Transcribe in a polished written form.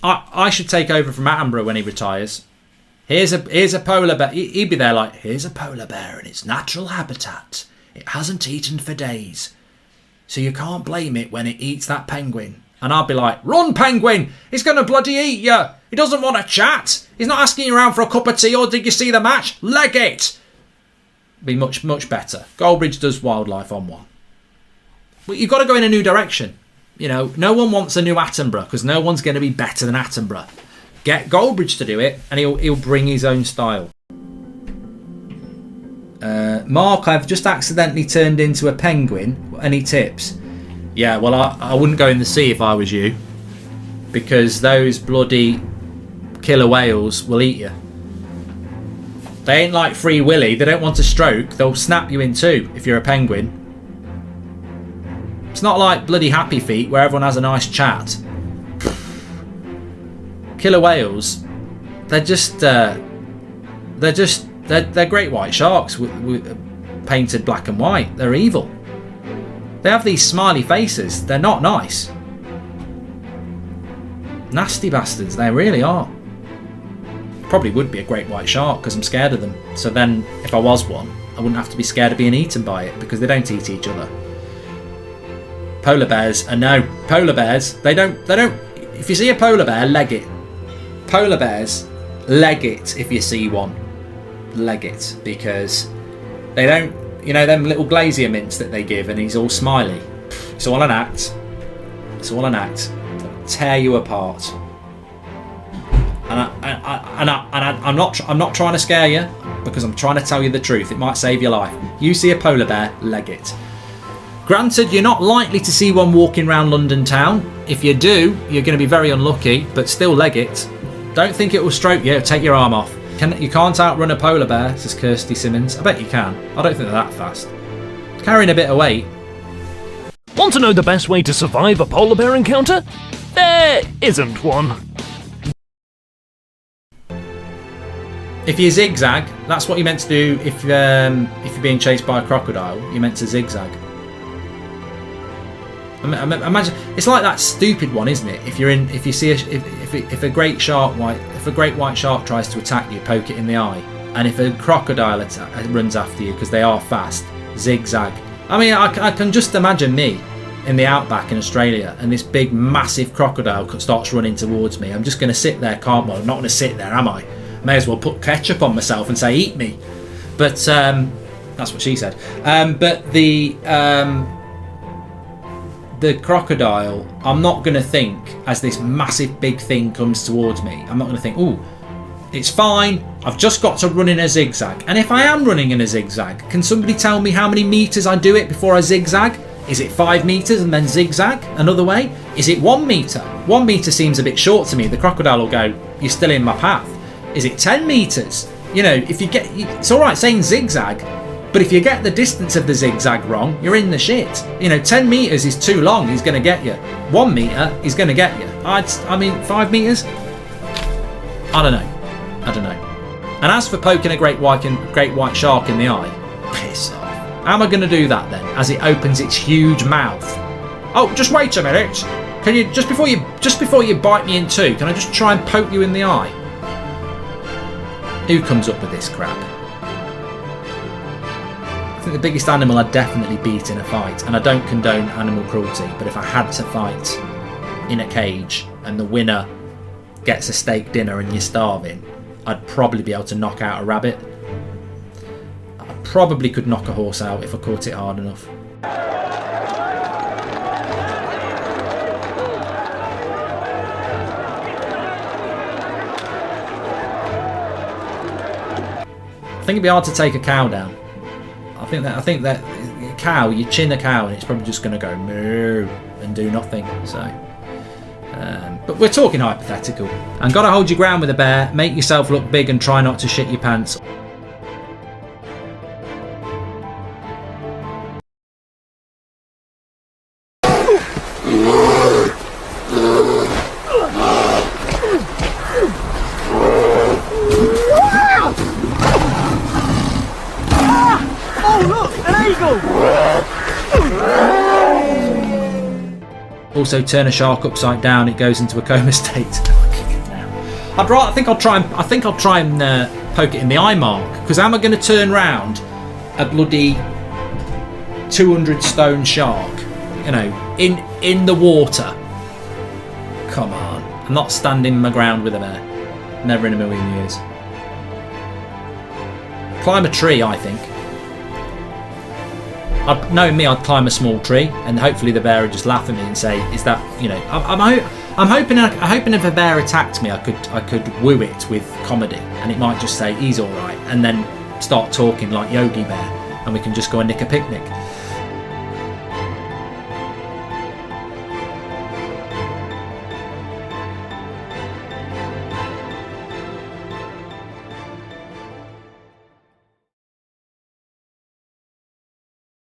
I should take over from Attenborough when he retires. Here's a polar bear. He'd be there like, here's a polar bear in its natural habitat. It hasn't eaten for days. So you can't blame it when it eats that penguin. And I'd be like, run, penguin! He's going to bloody eat you! He doesn't want to chat! He's not asking you around for a cup of tea, or did you see the match? Leg it! Be much, much better. Goldbridge does wildlife on one. But you've got to go in a new direction. You know, no one wants a new Attenborough, because no one's going to be better than Attenborough. Get Goldbridge to do it, and he'll bring his own style. Mark, I've just accidentally turned into a penguin. Any tips? Yeah, well, I wouldn't go in the sea if I was you, because those bloody killer whales will eat you. They ain't like Free Willy. They don't want a stroke. They'll snap you in two if you're a penguin. It's not like bloody Happy Feet where everyone has a nice chat. Killer whales, they're great white sharks with painted black and white. They're evil. They have these smiley faces. They're not nice. Nasty bastards, they really are. Probably would be a great white shark because I'm scared of them. So then, if I was one, I wouldn't have to be scared of being eaten by it because they don't eat each other. Polar bears, no. Polar bears, they don't. If you see a polar bear, leg it. Polar bears, leg it if you see one. Leg it, because they don't, you know, them little glazier mints that they give and he's all smiley. It's all an act. It's all an act. They'll tear you apart. And I'm not trying to scare you, because I'm trying to tell you the truth. It might save your life. You see a polar bear, leg it. Granted, you're not likely to see one walking around London town. If you do, you're going to be very unlucky, but still leg it. Don't think it will stroke you. Take your arm off. You can't outrun a polar bear, says Kirsty Simmons. I bet you can. I don't think they're that fast. Carrying a bit of weight. Want to know the best way to survive a polar bear encounter? There isn't one. If you zigzag, that's what you're meant to do. If you're being chased by a crocodile, you're meant to zigzag. Imagine it's like that stupid one, isn't it? If a great white shark tries to attack you, poke it in the eye, and if a crocodile runs after you because they are fast, zigzag. I mean, I can just imagine me in the outback in Australia, and this big, massive crocodile starts running towards me. I'm just going to sit there, I'm not going to sit there, am I? May as well put ketchup on myself and say, eat me. But that's what she said. But the crocodile, I'm not going to think as this massive big thing comes towards me. I'm not going to think, ooh, it's fine. I've just got to run in a zigzag. And if I am running in a zigzag, can somebody tell me how many meters I do it before I zigzag? Is it 5 meters and then zigzag another way? Is it 1 meter? 1 meter seems a bit short to me. The crocodile will go, you're still in my path. Is it 10 meters? You know, if you get, it's all right saying zigzag, but if you get the distance of the zigzag wrong, you're in the shit. You know, 10 meters is too long. He's going to get you. 1 meter, he's going to get you. I mean, 5 meters. I don't know. And as for poking a great white shark in the eye, piss off. How am I going to do that then? As it opens its huge mouth. Oh, just wait a minute. Can you just before you bite me in two? Can I just try and poke you in the eye? Who comes up with this crap? I think the biggest animal I'd definitely beat in a fight, and I don't condone animal cruelty, but if I had to fight in a cage and the winner gets a steak dinner and you're starving, I'd probably be able to knock out a rabbit. I probably could knock a horse out if I caught it hard enough. I think it'd be hard to take a cow down. I think that a cow, you chin a cow and it's probably just going to go moo and do nothing. So, but we're talking hypothetical. And got to hold your ground with a bear. Make yourself look big and try not to shit your pants. Also, turn a shark upside down, it goes into a coma state. I think I'll try and poke it in the eye mark, because am I going to turn round a bloody 200 stone shark, you know, in the water? Come on, I'm not standing my ground with a bear. Never in a million years. Climb a tree, I think. Knowing me, I'd climb a small tree, and hopefully the bear would just laugh at me and say, "Is that, you know?" I'm hoping if a bear attacked me, I could woo it with comedy, and it might just say, "He's all right," and then start talking like Yogi Bear, and we can just go and nick a picnic.